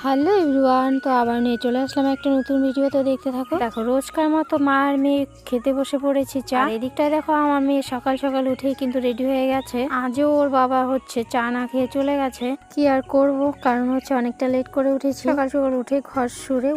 Hello everyone, তো আবার নিয়ে চলে আসলাম একটা নতুন ভিডিও। তো দেখতে থাকো। দেখো রোজকার মতো মা আর মেয়ে খেতে বসে পড়েছি চা। এদিকটায় দেখো আমার মেয়ে সকাল সকাল উঠেই কিন্তু রেডি হয়ে গেছে। আজও ওর বাবা হচ্ছে চা না খেয়ে চলে গেছে। কি আর করব, কারণ হচ্ছে অনেকটা লেট করে উঠেছি। সকাল সকাল উঠে ঘর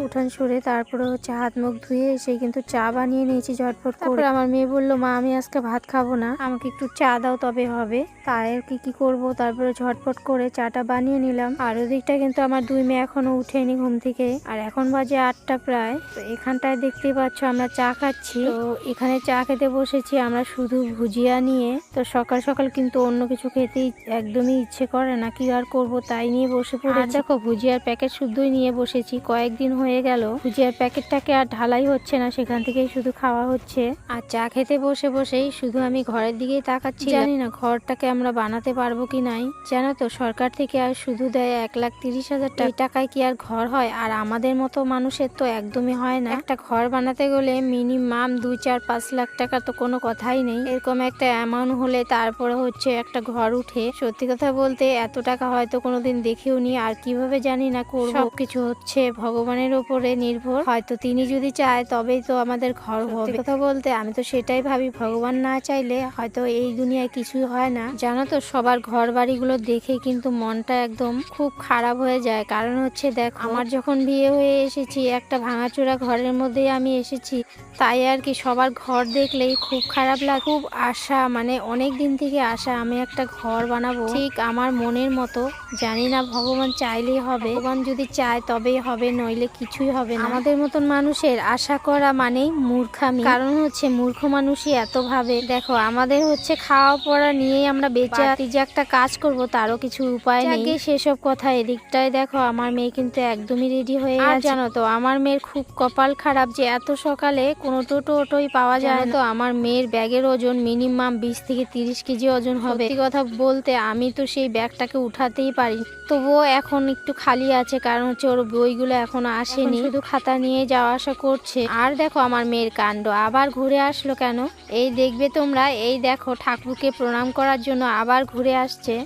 উঠান সুরে তারপরে হচ্ছে হাত মুখ ধুয়ে এসে কিন্তু চা বানিয়ে নিয়েছি ঝটপট করে। আমার মেয়ে বললো, মা আমি আজকে ভাত খাবো না, আমাকে একটু চা দাও তবে হবে। তাই আর কি করব, তারপরে ঝটপট করে চাটা বানিয়ে নিলাম। আর ওদিকটা কিন্তু আমার দুই মেয়ে এখনো উঠেনি ঘুম থেকে, আর এখন বাজে 8টা প্রায়। তো এখানটায় দেখতেই পাচ্ছ আমরা চা খাচ্ছি। তো এখানে চা খেতে বসেছি আমরা শুধু ভুজিয়া নিয়ে। তো সকাল সকাল কিন্তু অন্য কিছু খেতে একদমই ইচ্ছে করে না, কি আর করব, তাই নিয়ে বসে পড়েছি। দেখো ভুজিয়ার প্যাকেট শুধুই নিয়ে বসেছি, কয়েকদিন হয়ে গেল ভুজিয়ার প্যাকেটটাকে আর ঢালাই হচ্ছে না, সেখান থেকেই শুধু খাওয়া হচ্ছে। আর চা খেতে বসে বসেই শুধু আমি ঘরের দিকেই তাকাচ্ছি। জানি না ঘরটাকে আমরা বানাতে পারবো কি নাই। জানো তো সরকার থেকে আর শুধু দেয় 1,30,000 টাকা। এই টাকায় কি আর ঘর হয়? আর আমাদের মতো মানুষের তো একদমই হয় না। একটা ঘর বানাতে গেলে মিনিমাম 2-4-5 লাখ টাকা তো কোনো কথাই নেই। এরকম একটা অ্যামাউন্ট হলে তারপরে হচ্ছে একটা ঘর উঠে। সত্যি কথা বলতে এত টাকা হয়তো কোনোদিন দেখেও নি, আর কিভাবে জানি না করব। সবকিছু হচ্ছে ভগবানের উপরে নির্ভর, হয়তো তিনি যদি চায় তবেই তো আমাদের ঘর হবে। কথা বলতে আমি তো সেটাই ভাবি, ভগবান না চাইলে হয়তো এই দুনিয়ায় কিছুই হয় না। জানো তো সবার ঘর বাড়িগুলো দেখে কিন্তু মনটা একদম খুব খারাপ হয়ে যায়। কারণ হচ্ছে দেখো আমার যখন বিয়ে হয়ে এসেছি একটা ভাঙাচোরা ঘরের মধ্যেই আমি এসেছি, তাই আর কি সবার ঘর দেখলেই খুব খারাপ লাগে। খুব আশা, মানে অনেক দিন থেকে আশা আমি একটা ঘর বানাবো ঠিক আমার মনের মতো। জানি না ভগবান চাইলেই হবে, ভগবান যদি চায় তবেই হবে, নইলে কিছুই হবে না। আমাদের মতন মানুষের আশা করা মানেই মূর্খামি, কারণ হচ্ছে মূর্খ মানুষই এত ভাবে। দেখো আমাদের হচ্ছে খাওয়া পড়া নিয়েই আমরা বেঁচে আছি, যে একটা কাজ করব তারও কিছু উপায় নেই। সেসব কথা। এদিকটায় দেখো আমার মেয়ে কিন্তু একদমই রেডি হয়ে গেছে। জানো তো আমার মেয়ের খুব কপাল খারাপ যে এত সকালে কোনো টোটোই পাওয়া যায় না। তো আমার মেয়ের ব্যাগের ওজন মিনিমাম 20 থেকে 30 কেজি ওজন হবে। সত্যি কথা বলতে আমি তো সেই ব্যাগটাকে উঠাতেই পারি, তবুও এখন একটু খালি আছে, কারণ হচ্ছে ওর বইগুলো এখনো আসেনি, শুধু খাতা নিয়ে যাওয়া আসা করছে। আর দেখো আমার মেয়ের কাণ্ড, আবার ঘুরে আসলো কেন এই দেখবে তোমরা। এই দেখো ঠাকুরকে প্রণাম করার জন্য আবার ঘুরে আসছে।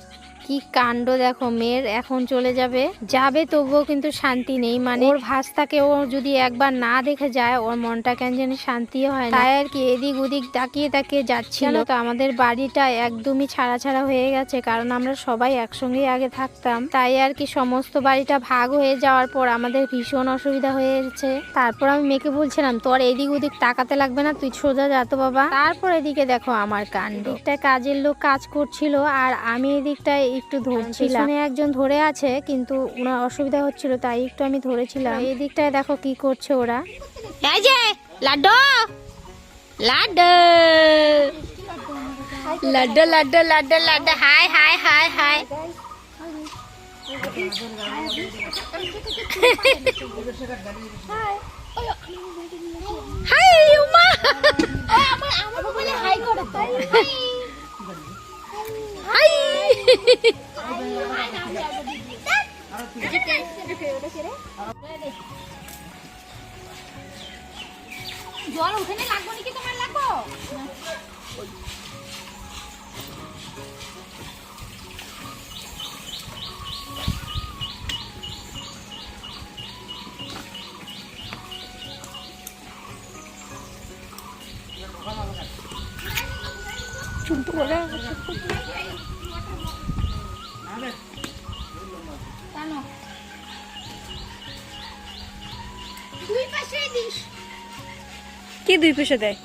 কি কাণ্ড দেখো মেয়ের। এখন চলে যাবে তবুও কিন্তু শান্তি নেই। মানে ওর ভাস্তাকে ও যদি একবার না দেখে যায় ওর মনটা কেন জানি শান্তি হয় না। তাই আর কি এদিক ওদিক তাকিয়ে যাচ্ছিল। তো আমাদের বাড়িটা একদমই ছাড়া হয়ে গেছে, কারণ আমরা সবাই একসঙ্গেই আগে থাকতাম। তাই আর কি সমস্ত বাড়িটা ভাগ হয়ে যাওয়ার পর আমাদের ভীষণ অসুবিধা হয়েছে। তারপর আমি মেয়েকে বলছিলাম তোর এদিক ওদিক তাকাতে লাগবে না, তুই সোজা যা তো বাবা। তারপর এদিকে দেখো আমার কাণ্ড, একটা কাজের লোক কাজ করছিল আর আমি এদিকটায় একটু ধরছিলাম। একজন ধরে আছে কিন্তু ওনার অসুবিধা হচ্ছিল, তাই একটু আমি ধরেছিলাম। এই দিকটায় দেখো কি করছে ওরা। এই যে Laddu Laddu Laddu Laddu Laddu Laddu, hi hi hi hi. Hi Uma, আমার বলে হাই করে তো। হাই জল ওখানে লাগবো নাকি তোমার লাগবো? চুলটু করে কি 2 পয়সা দেয়?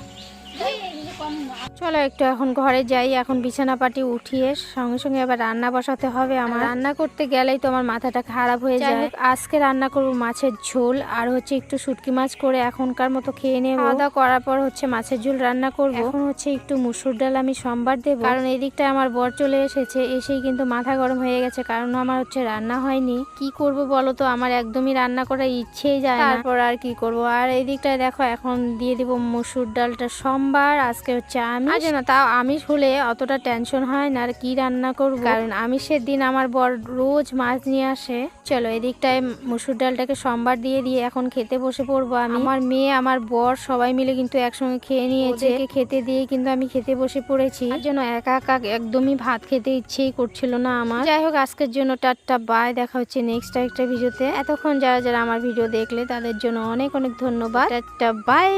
চলো একটু এখন ঘরে যাই। এখন বিছানা পাটি উঠিয়ে সঙ্গে সঙ্গে আবার রান্না বসাতে হবে। আমার রান্না করতে গেলেই তো আমার মাথাটা খারাপ হয়ে যায়। আজকে রান্না করব মাছের ঝোল আর হচ্ছে একটু শুটকি মাছ করে এখনকার মতো খেয়ে নেব। খাওয়া দাওয়া করার পর হচ্ছে মাছের ঝোল রান্না করব। এখন হচ্ছে একটু মুসুর ডাল আমি সোমবার দেব, কারণ এদিকটা আমার বর চলে এসেছে, এসেই কিন্তু মাথা গরম হয়ে গেছে, কারণ আমার হচ্ছে রান্না হয়নি। কি করব বলো তো, আমার একদমই রান্না করার ইচ্ছেই যায় না। তারপর আর কি করব। আর এই দিকটায় দেখো এখন দিয়ে দিব মুসুর ডালটা সোমবার, আজকে আজকে হচ্ছে আমিষ না, তাও আমিষ হলে অতটা টেনশন হয় না আর কি রান্না করব, কারণ আমিষের দিন আমার বর রোজ মাছ নিয়ে আসে। চলো এদিকটায় মসুর ডালটাকে সম্বার দিয়ে দিয়ে এখন খেতে বসে পড়বো আমি। আমার মেয়ে আমার বর সবাই মিলে কিন্তু একসঙ্গে খেয়ে নিয়েছে, খেতে দিয়ে কিন্তু আমি খেতে বসে পড়েছি। তার জন্য একা একা একদমই ভাত খেতে ইচ্ছেই করছিল না আমার। যাই হোক আজকের জন্য টাটা বাই, দেখা হচ্ছে নেক্সট একটা ভিডিওতে। এতক্ষণ যারা যারা আমার ভিডিও দেখলে তাদের জন্য অনেক অনেক ধন্যবাদ। Tata bye.